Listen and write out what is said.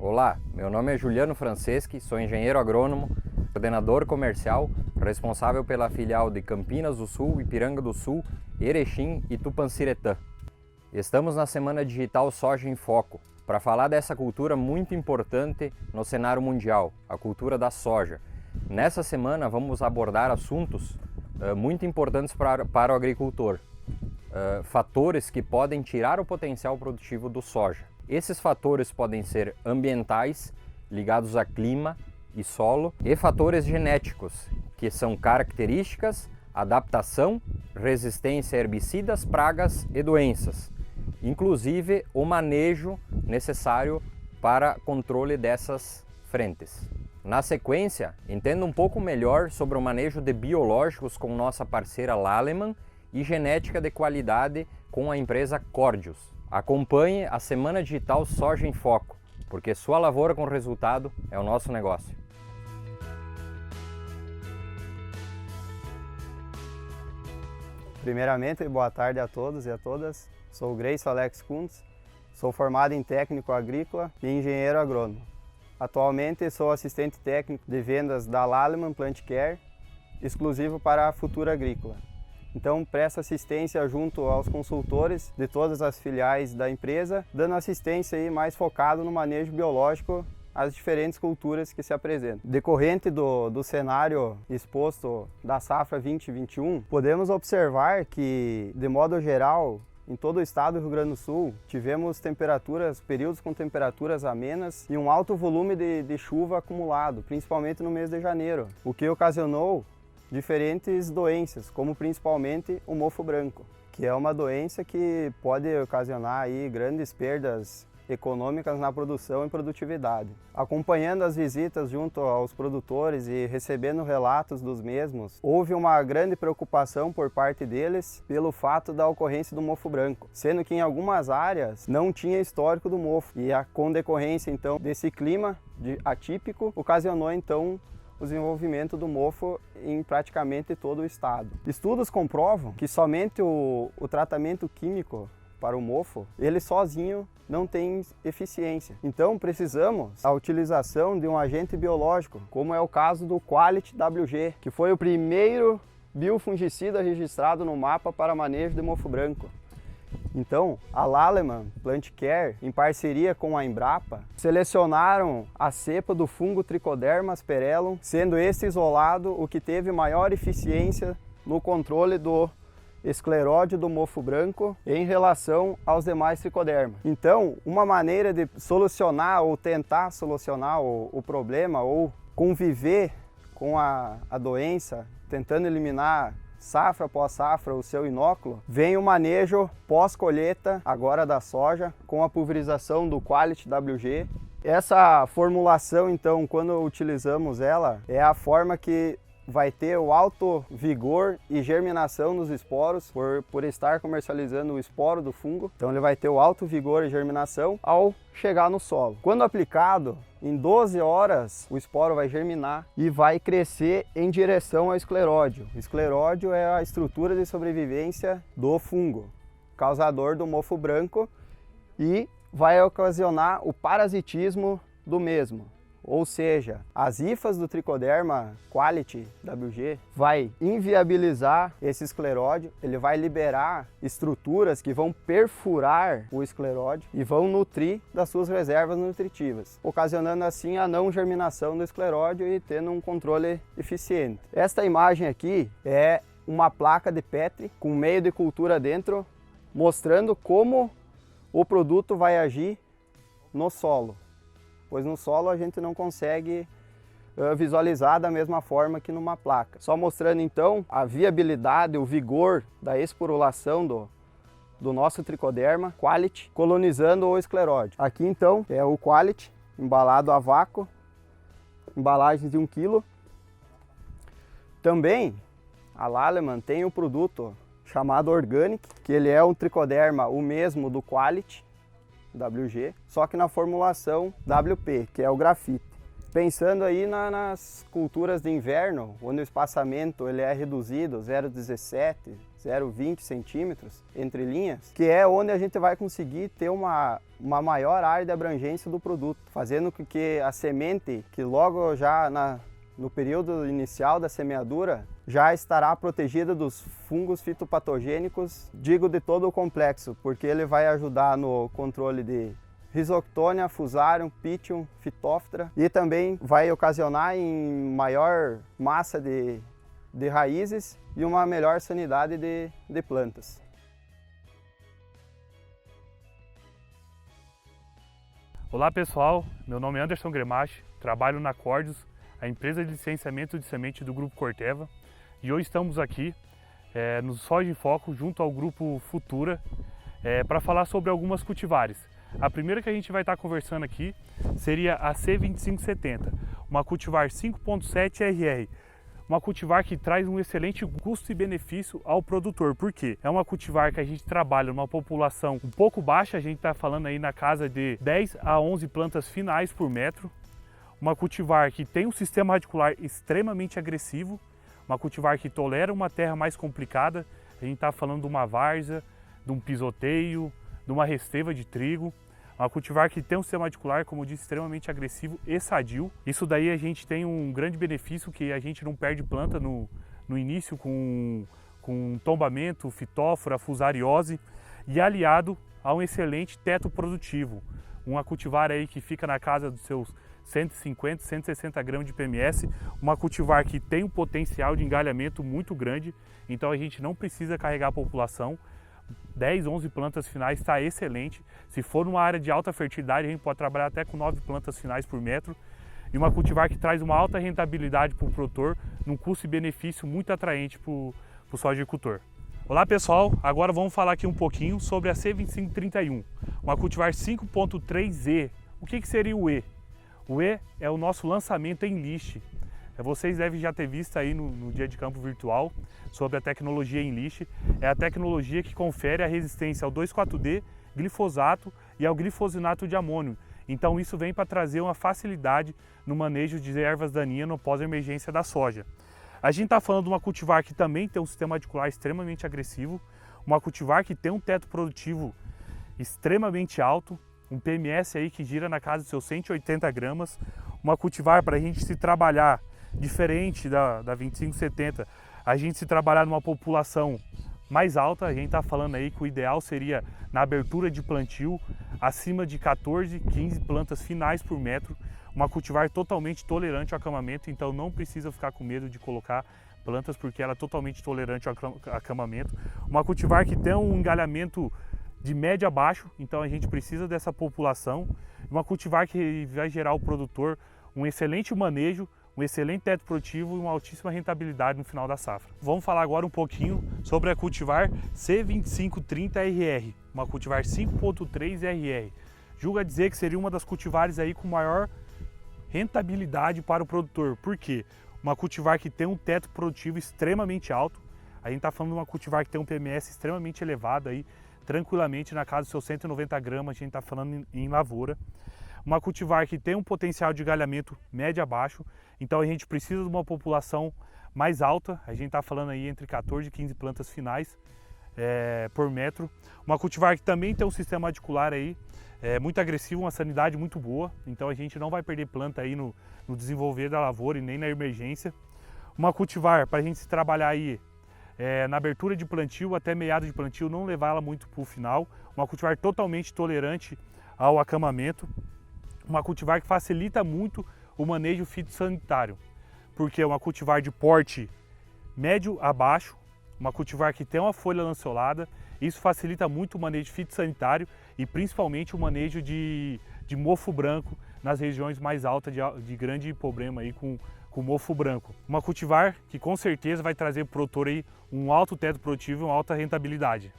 Olá, meu nome é Juliano Franceschi, sou engenheiro agrônomo, coordenador comercial, responsável pela filial de Campinas do Sul, Ipiranga do Sul, Erechim e Tupanciretã. Estamos na Semana Digital Soja em Foco, para falar dessa cultura muito importante no cenário mundial, a cultura da soja. Nessa semana vamos abordar assuntos muito importantes para o agricultor, fatores que podem tirar o potencial produtivo do soja. Esses fatores podem ser ambientais, ligados a clima e solo, e fatores genéticos, que são características, adaptação, resistência a herbicidas, pragas e doenças, inclusive o manejo necessário para controle dessas frentes. Na sequência, entenda um pouco melhor sobre o manejo de biológicos com nossa parceira Lallemand e genética de qualidade com a empresa Cordius. Acompanhe a Semana Digital Soja em Foco, porque sua lavoura com resultado é o nosso negócio. Primeiramente, boa tarde a todos e a todas. Sou o Grayson Alex Kuntz, sou formado em técnico agrícola e engenheiro agrônomo. Atualmente sou assistente técnico de vendas da Lallemand Plant Care, exclusivo para a Futura Agrícola. Então, presto assistência junto aos consultores de todas as filiais da empresa, dando assistência aí mais focado no manejo biológico às diferentes culturas que se apresentam. Decorrente do cenário exposto da safra 2021, podemos observar que, de modo geral, em todo o estado do Rio Grande do Sul, tivemos períodos com temperaturas amenas e um alto volume de chuva acumulado, principalmente no mês de janeiro, o que ocasionou diferentes doenças, como principalmente o mofo branco, que é uma doença que pode ocasionar aí grandes perdas econômicas na produção e produtividade. Acompanhando as visitas junto aos produtores e recebendo relatos dos mesmos, houve uma grande preocupação por parte deles pelo fato da ocorrência do mofo branco, sendo que em algumas áreas não tinha histórico do mofo e com decorrência então desse clima atípico ocasionou então o desenvolvimento do mofo em praticamente todo o estado. Estudos comprovam que somente o tratamento químico para o mofo, ele sozinho não tem eficiência. Então precisamos da utilização de um agente biológico, como é o caso do Quality WG, que foi o primeiro biofungicida registrado no mapa para manejo de mofo branco. Então, a Lallemand Plant Care, em parceria com a Embrapa, selecionaram a cepa do fungo Trichoderma asperellum, sendo esse isolado o que teve maior eficiência no controle do escleródio do mofo branco em relação aos demais tricodermas. Então, uma maneira de solucionar ou tentar solucionar o problema ou conviver com a doença, tentando eliminar safra após safra o seu inóculo, vem o manejo pós-colheita, agora da soja, com a pulverização do Quality WG. Essa formulação, então, quando utilizamos ela, é a forma que vai ter o alto vigor e germinação nos esporos, por estar comercializando o esporo do fungo. Então ele vai ter o alto vigor e germinação ao chegar no solo. Quando aplicado, em 12 horas o esporo vai germinar e vai crescer em direção ao escleródio. O escleródio é a estrutura de sobrevivência do fungo, causador do mofo branco, e vai ocasionar o parasitismo do mesmo. Ou seja, as hifas do Trichoderma Quality WG vai inviabilizar esse escleródio, ele vai liberar estruturas que vão perfurar o escleródio e vão nutrir das suas reservas nutritivas, ocasionando assim a não germinação do escleródio e tendo um controle eficiente. Esta imagem aqui é uma placa de Petri com meio de cultura dentro, mostrando como o produto vai agir no solo, pois no solo a gente não consegue visualizar da mesma forma que numa placa. Só mostrando então a viabilidade, o vigor da esporulação do nosso Trichoderma Quality, colonizando o escleródio. Aqui então é o Quality, embalado a vácuo, embalagens de 1 kg. Também a Lallemand tem o produto chamado Organic, que ele é um Trichoderma, o mesmo do Quality WG, só que na formulação WP, que é o grafite. Pensando aí nas culturas de inverno, onde o espaçamento ele é reduzido, 0,17, 0,20 centímetros entre linhas, que é onde a gente vai conseguir ter uma maior área de abrangência do produto, fazendo com que a semente, que logo já no período inicial da semeadura, já estará protegida dos fungos fitopatogênicos, digo de todo o complexo, porque ele vai ajudar no controle de Rhizoctonia, Fusarium, Pythium, Phytophthora, e também vai ocasionar em maior massa de raízes e uma melhor sanidade de plantas. Olá pessoal, meu nome é Anderson Gremache, trabalho na Cordius, a empresa de licenciamento de semente do Grupo Corteva, e hoje estamos aqui no Soja em Foco junto ao Grupo Futura para falar sobre algumas cultivares. A primeira que a gente vai estar conversando aqui seria a C2570, uma cultivar 5.7 RR, uma cultivar que traz um excelente custo e benefício ao produtor. Por quê? É uma cultivar que a gente trabalha numa população um pouco baixa, a gente está falando aí na casa de 10 a 11 plantas finais por metro, uma cultivar que tem um sistema radicular extremamente agressivo, uma cultivar que tolera uma terra mais complicada, a gente está falando de uma várzea, de um pisoteio, de uma resteva de trigo, uma cultivar que tem um sistema radicular, como eu disse, extremamente agressivo e sadio. Isso daí a gente tem um grande benefício, que a gente não perde planta no início com tombamento, fitófora, fusariose, e aliado a um excelente teto produtivo. Uma cultivar aí que fica na casa dos seus 150, 160 gramas de PMS, uma cultivar que tem um potencial de engalhamento muito grande, então a gente não precisa carregar a população. 10, 11 plantas finais está excelente. Se for numa área de alta fertilidade, a gente pode trabalhar até com 9 plantas finais por metro. E uma cultivar que traz uma alta rentabilidade para o produtor, num custo e benefício muito atraente para o sojicultor. Olá pessoal, agora vamos falar aqui um pouquinho sobre a C2531, uma cultivar 5.3E. O que seria o E? O E é o nosso lançamento em liste. Vocês devem já ter visto aí no dia de campo virtual sobre a tecnologia em liste. É a tecnologia que confere a resistência ao 2,4-D, glifosato e ao glifosinato de amônio. Então isso vem para trazer uma facilidade no manejo de ervas daninhas no pós-emergência da soja. A gente está falando de uma cultivar que também tem um sistema radicular extremamente agressivo, uma cultivar que tem um teto produtivo extremamente alto, um PMS aí que gira na casa dos seus 180 gramas, uma cultivar para a gente se trabalhar diferente da 2570, a gente se trabalhar numa população mais alta. A gente está falando aí que o ideal seria na abertura de plantio acima de 14, 15 plantas finais por metro, uma cultivar totalmente tolerante ao acamamento, então não precisa ficar com medo de colocar plantas porque ela é totalmente tolerante ao acamamento, uma cultivar que tem um engalhamento de médio a baixo, então a gente precisa dessa população, uma cultivar que vai gerar ao produtor um excelente manejo, um excelente teto produtivo e uma altíssima rentabilidade no final da safra. Vamos falar agora um pouquinho sobre a cultivar C2530RR, uma cultivar 5.3 RR. Julga dizer que seria uma das cultivares aí com maior rentabilidade para o produtor. Por quê? Uma cultivar que tem um teto produtivo extremamente alto. A gente está falando de uma cultivar que tem um PMS extremamente elevado aí, tranquilamente na casa dos seus 190 gramas, a gente está falando em lavoura. Uma cultivar que tem um potencial de galhamento médio a baixo, então a gente precisa de uma população mais alta, a gente está falando aí entre 14 e 15 plantas finais por metro. Uma cultivar que também tem um sistema radicular aí muito agressivo, uma sanidade muito boa, então a gente não vai perder planta aí no desenvolver da lavoura e nem na emergência. Uma cultivar para a gente se trabalhar aí na abertura de plantio até meado de plantio, não levar ela muito para o final. Uma cultivar totalmente tolerante ao acamamento. Uma cultivar que facilita muito o manejo fitossanitário, porque é uma cultivar de porte médio a baixo, uma cultivar que tem uma folha lanceolada, isso facilita muito o manejo fitossanitário e principalmente o manejo de mofo branco nas regiões mais altas de grande problema aí com mofo branco. Uma cultivar que com certeza vai trazer para o produtor aí um alto teto produtivo e uma alta rentabilidade.